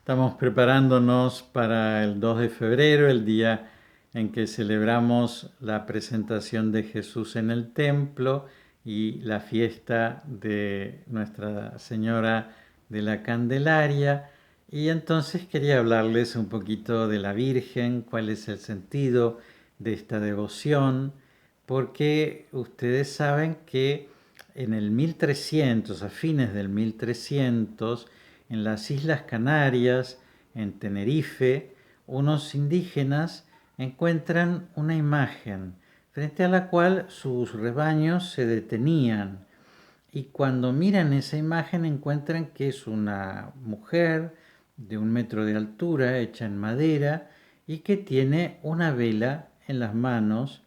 Estamos preparándonos para el 2 de febrero, el día en que celebramos la presentación de Jesús en el templo y la fiesta de Nuestra Señora de la Candelaria. Y entonces quería hablarles un poquito de la Virgen, cuál es el sentido de esta devoción, porque ustedes saben que en el 1300, a fines del 1300, en las Islas Canarias, en Tenerife, unos indígenas encuentran una imagen frente a la cual sus rebaños se detenían. Y cuando miran esa imagen encuentran que es una mujer de 1 metro de altura, hecha en madera, y que tiene una vela en las manos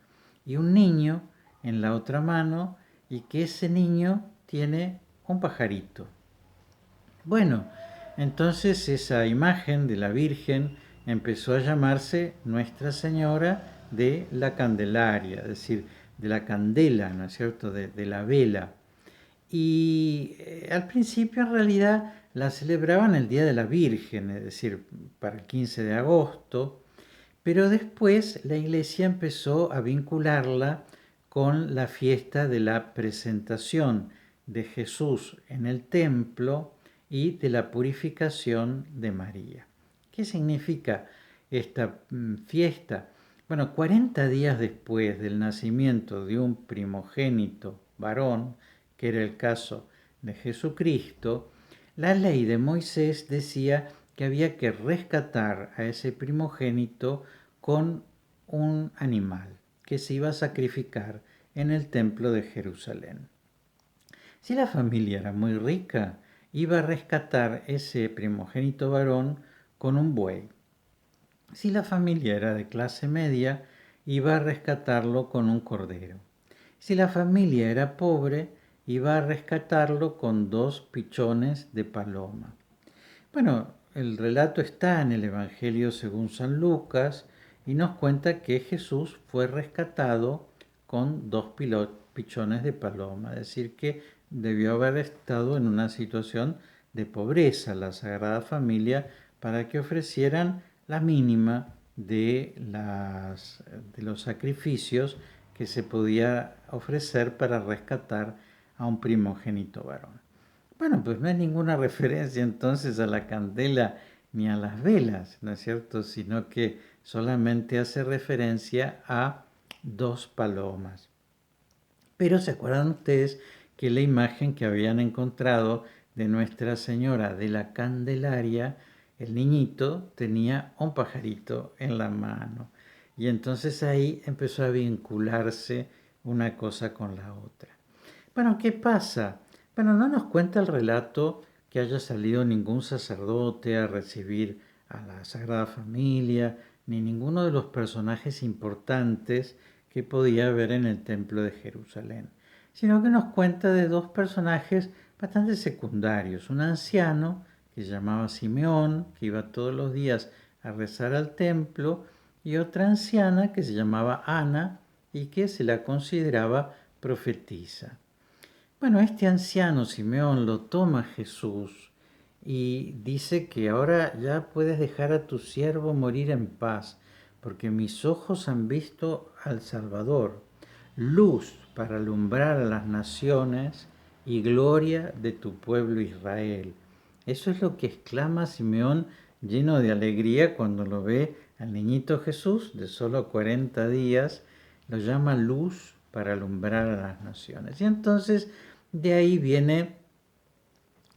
y un niño en la otra mano, y que ese niño tiene un pajarito. Bueno, entonces esa imagen de la Virgen empezó a llamarse Nuestra Señora de la Candelaria, es decir, de la candela, ¿no es cierto?, de la vela. Y al principio en realidad la celebraban el Día de la Virgen, es decir, para el 15 de agosto, pero después la iglesia empezó a vincularla con la fiesta de la presentación de Jesús en el templo y de la purificación de María. ¿Qué significa esta fiesta? Bueno, 40 días después del nacimiento de un primogénito varón, que era el caso de Jesucristo, la ley de Moisés decía que había que rescatar a ese primogénito con un animal que se iba a sacrificar en el templo de Jerusalén. Si la familia era muy rica, iba a rescatar ese primogénito varón con un buey. Si la familia era de clase media, iba a rescatarlo con un cordero. Si la familia era pobre, iba a rescatarlo con 2 pichones de paloma. Bueno, el relato está en el Evangelio según San Lucas y nos cuenta que Jesús fue rescatado con 2 pichones de paloma, es decir, que debió haber estado en una situación de pobreza la Sagrada Familia para que ofrecieran la mínima de los sacrificios que se podía ofrecer para rescatar a un primogénito varón. Bueno, pues no hay ninguna referencia entonces a la candela ni a las velas, ¿no es cierto? Sino que solamente hace referencia a 2 palomas. Pero ¿se acuerdan ustedes que la imagen que habían encontrado de Nuestra Señora de la Candelaria, el niñito tenía un pajarito en la mano? Y entonces ahí empezó a vincularse una cosa con la otra. Bueno, ¿qué pasa? Bueno, no nos cuenta el relato que haya salido ningún sacerdote a recibir a la Sagrada Familia, ni ninguno de los personajes importantes que podía haber en el Templo de Jerusalén, sino que nos cuenta de 2 personajes bastante secundarios. Un anciano que se llamaba Simeón, que iba todos los días a rezar al templo, y otra anciana que se llamaba Ana y que se la consideraba profetisa. Bueno, este anciano Simeón lo toma Jesús y dice que ahora ya puedes dejar a tu siervo morir en paz, porque mis ojos han visto al Salvador, luz para alumbrar a las naciones y gloria de tu pueblo Israel. Eso es lo que exclama Simeón lleno de alegría cuando lo ve al niñito Jesús de solo 40 días, lo llama luz para alumbrar a las naciones. Y entonces de ahí viene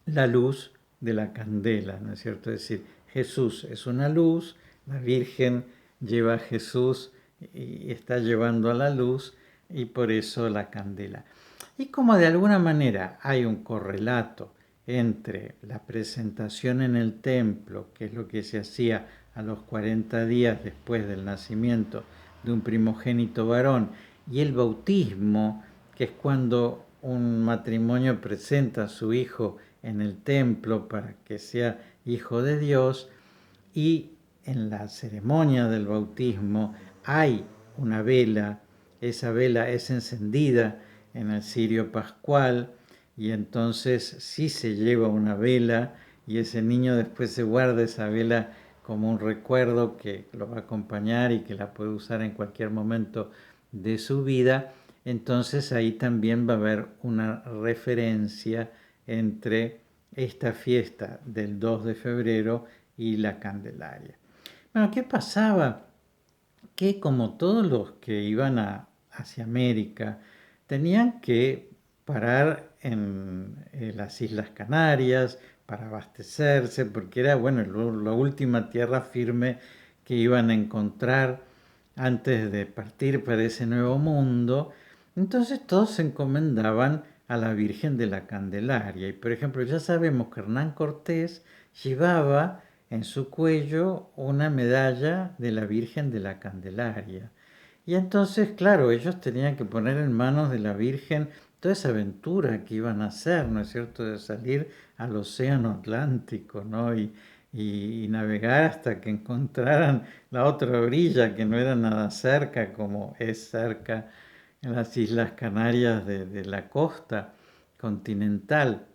la luz de la candela, ¿no es cierto? Es decir, Jesús es una luz, la Virgen lleva a Jesús y está llevando a la luz, y por eso la candela. Y como de alguna manera hay un correlato entre la presentación en el templo, que es lo que se hacía a los 40 días después del nacimiento de un primogénito varón, y el bautismo, que es cuando un matrimonio presenta a su hijo en el templo para que sea hijo de Dios, y en la ceremonia del bautismo hay una vela, esa vela es encendida en el cirio pascual, y entonces sí se lleva una vela y ese niño después se guarda esa vela como un recuerdo que lo va a acompañar y que la puede usar en cualquier momento de su vida, entonces ahí también va a haber una referencia entre esta fiesta del 2 de febrero y la Candelaria. Bueno, ¿qué pasaba? Que como todos los que iban hacia América, tenían que parar en las Islas Canarias para abastecerse, porque era, bueno, la última tierra firme que iban a encontrar antes de partir para ese nuevo mundo. Entonces todos se encomendaban a la Virgen de la Candelaria. Y por ejemplo, ya sabemos que Hernán Cortés llevaba en su cuello una medalla de la Virgen de la Candelaria. Y entonces, claro, ellos tenían que poner en manos de la Virgen toda esa aventura que iban a hacer, ¿no es cierto?, de salir al Océano Atlántico, ¿no? Y navegar hasta que encontraran la otra orilla, que no era nada cerca, como es cerca en las Islas Canarias de la costa continental.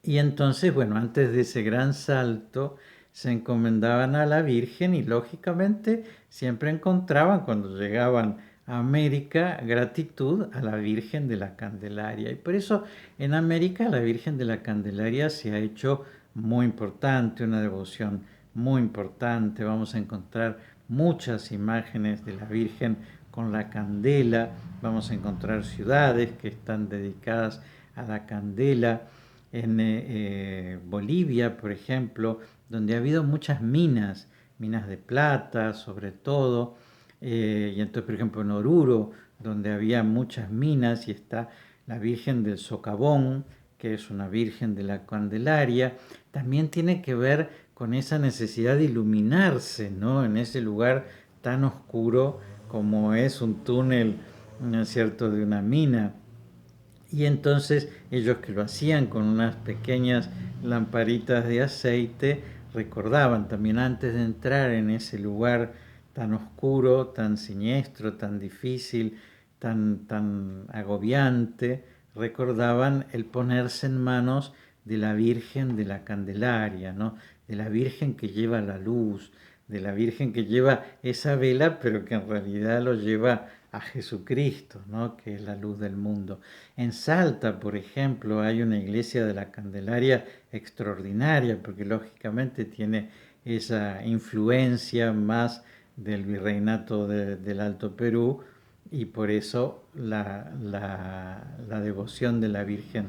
Y entonces, bueno, antes de ese gran salto, se encomendaban a la Virgen y lógicamente siempre encontraban cuando llegaban a América gratitud a la Virgen de la Candelaria. Y por eso en América la Virgen de la Candelaria se ha hecho muy importante, una devoción muy importante. Vamos a encontrar muchas imágenes de la Virgen con la candela, vamos a encontrar ciudades que están dedicadas a la candela en Bolivia, por ejemplo, donde ha habido muchas minas, minas de plata sobre todo, y entonces, por ejemplo, en Oruro, donde había muchas minas y está la Virgen del Socavón, que es una Virgen de la Candelaria, también tiene que ver con esa necesidad de iluminarse, ¿no? En ese lugar tan oscuro como es un túnel, ¿no es cierto?, de una mina. Y entonces ellos que lo hacían con unas pequeñas lamparitas de aceite, recordaban también antes de entrar en ese lugar tan oscuro, tan siniestro, tan difícil, tan agobiante, recordaban el ponerse en manos de la Virgen de la Candelaria, ¿no? De la Virgen que lleva la luz, de la Virgen que lleva esa vela, pero que en realidad lo lleva a Jesucristo, ¿no? Que es la luz del mundo. En Salta, por ejemplo, hay una iglesia de la Candelaria extraordinaria, porque lógicamente tiene esa influencia más del virreinato del Alto Perú, y por eso la devoción de la Virgen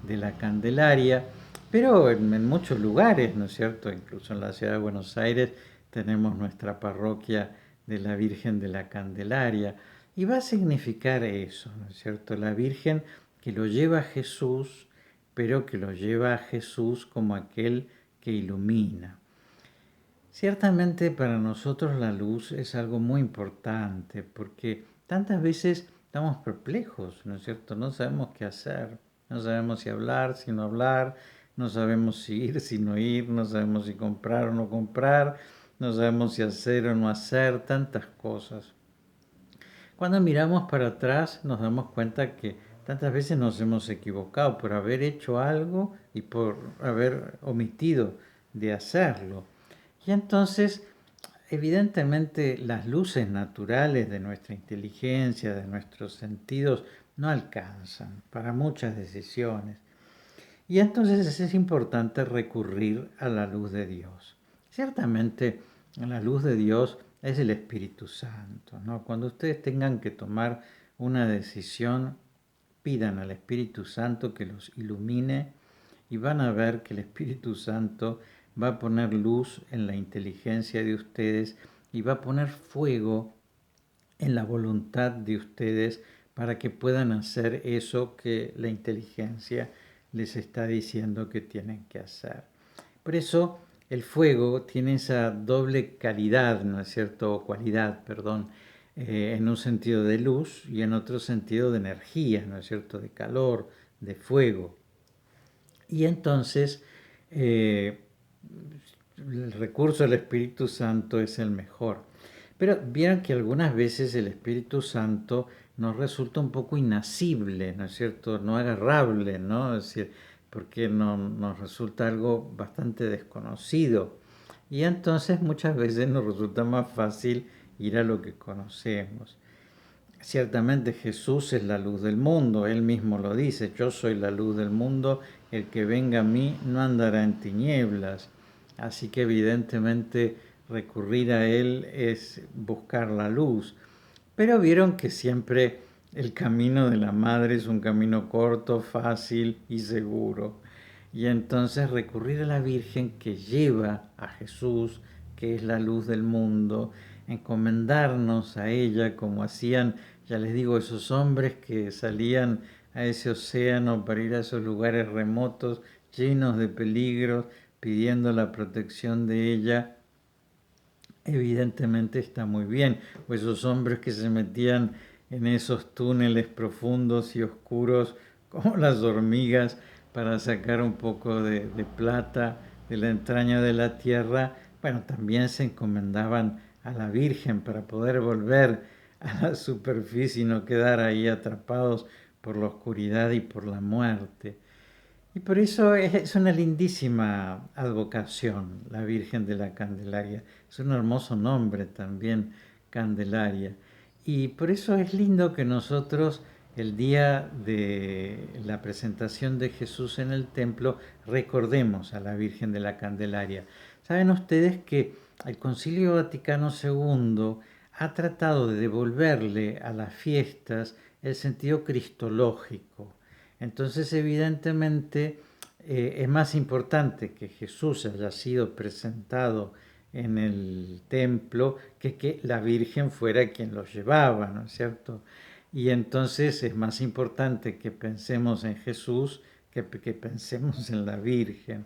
de la Candelaria. Pero en muchos lugares, ¿no es cierto? Incluso en la ciudad de Buenos Aires tenemos nuestra parroquia de la Virgen de la Candelaria. Y va a significar eso, ¿no es cierto? La Virgen que lo lleva a Jesús, pero que lo lleva a Jesús como aquel que ilumina. Ciertamente para nosotros la luz es algo muy importante porque tantas veces estamos perplejos, ¿no es cierto? No sabemos qué hacer, no sabemos si hablar, si no hablar, no sabemos si ir, si no ir, no sabemos si comprar o no comprar, no sabemos si hacer o no hacer, tantas cosas. Cuando miramos para atrás nos damos cuenta que tantas veces nos hemos equivocado por haber hecho algo y por haber omitido de hacerlo. Y entonces, evidentemente, las luces naturales de nuestra inteligencia, de nuestros sentidos, no alcanzan para muchas decisiones. Y entonces es importante recurrir a la luz de Dios. Ciertamente, la luz de Dios es el Espíritu Santo, ¿no? Cuando ustedes tengan que tomar una decisión, pidan al Espíritu Santo que los ilumine y van a ver que el Espíritu Santo va a poner luz en la inteligencia de ustedes y va a poner fuego en la voluntad de ustedes para que puedan hacer eso que la inteligencia les está diciendo que tienen que hacer. Por eso el fuego tiene esa doble calidad, ¿no es cierto? O cualidad, perdón, en un sentido de luz y en otro sentido de energía, ¿no es cierto? De calor, de fuego. Y entonces el recurso del Espíritu Santo es el mejor. Pero vieron que algunas veces el Espíritu Santo nos resulta un poco inasible, ¿no es cierto? No agarrable, ¿no? Es decir, porque nos resulta algo bastante desconocido. Y entonces muchas veces nos resulta más fácil ir a lo que conocemos. Ciertamente Jesús es la luz del mundo, Él mismo lo dice, yo soy la luz del mundo, el que venga a mí no andará en tinieblas. Así que evidentemente recurrir a Él es buscar la luz. Pero vieron que siempre el camino de la madre es un camino corto, fácil y seguro. Y entonces recurrir a la Virgen que lleva a Jesús, que es la luz del mundo, encomendarnos a ella como hacían, ya les digo, esos hombres que salían a ese océano para ir a esos lugares remotos, llenos de peligros, pidiendo la protección de ella. Evidentemente está muy bien, o esos hombres que se metían en esos túneles profundos y oscuros como las hormigas para sacar un poco de plata de la entraña de la tierra, bueno, también se encomendaban a la Virgen para poder volver a la superficie y no quedar ahí atrapados por la oscuridad y por la muerte. Y por eso es una lindísima advocación, la Virgen de la Candelaria. Es un hermoso nombre también, Candelaria. Y por eso es lindo que nosotros, el día de la presentación de Jesús en el templo, recordemos a la Virgen de la Candelaria. Saben ustedes que el Concilio Vaticano II ha tratado de devolverle a las fiestas el sentido cristológico. Entonces, evidentemente, es más importante que Jesús haya sido presentado en el templo que la Virgen fuera quien lo llevaba, ¿no es cierto? Y entonces es más importante que pensemos en Jesús que pensemos en la Virgen.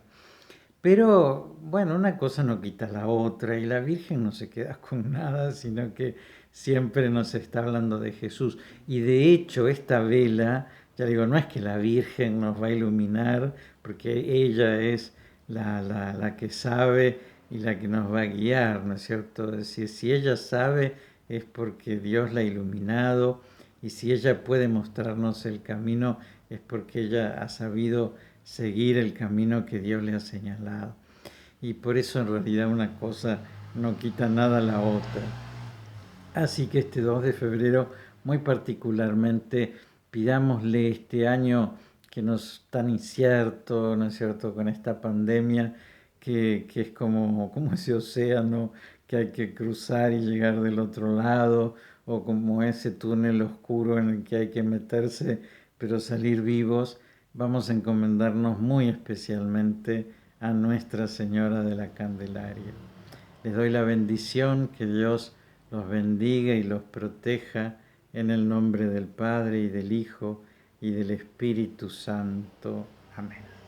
Pero bueno, una cosa no quita la otra y la Virgen no se queda con nada, sino que siempre nos está hablando de Jesús. Y de hecho esta vela, ya digo, no es que la Virgen nos va a iluminar, porque ella es la que sabe y la que nos va a guiar, ¿no es cierto? Es decir, si ella sabe es porque Dios la ha iluminado y si ella puede mostrarnos el camino es porque ella ha sabido seguir el camino que Dios le ha señalado. Y por eso en realidad una cosa no quita nada a la otra. Así que este 2 de febrero muy particularmente pidámosle este año que nos es tan incierto, ¿no es cierto?, con esta pandemia que es como ese océano que hay que cruzar y llegar del otro lado, o como ese túnel oscuro en el que hay que meterse pero salir vivos. Vamos a encomendarnos muy especialmente a Nuestra Señora de la Candelaria. Les doy la bendición, que Dios los bendiga y los proteja en el nombre del Padre y del Hijo y del Espíritu Santo. Amén.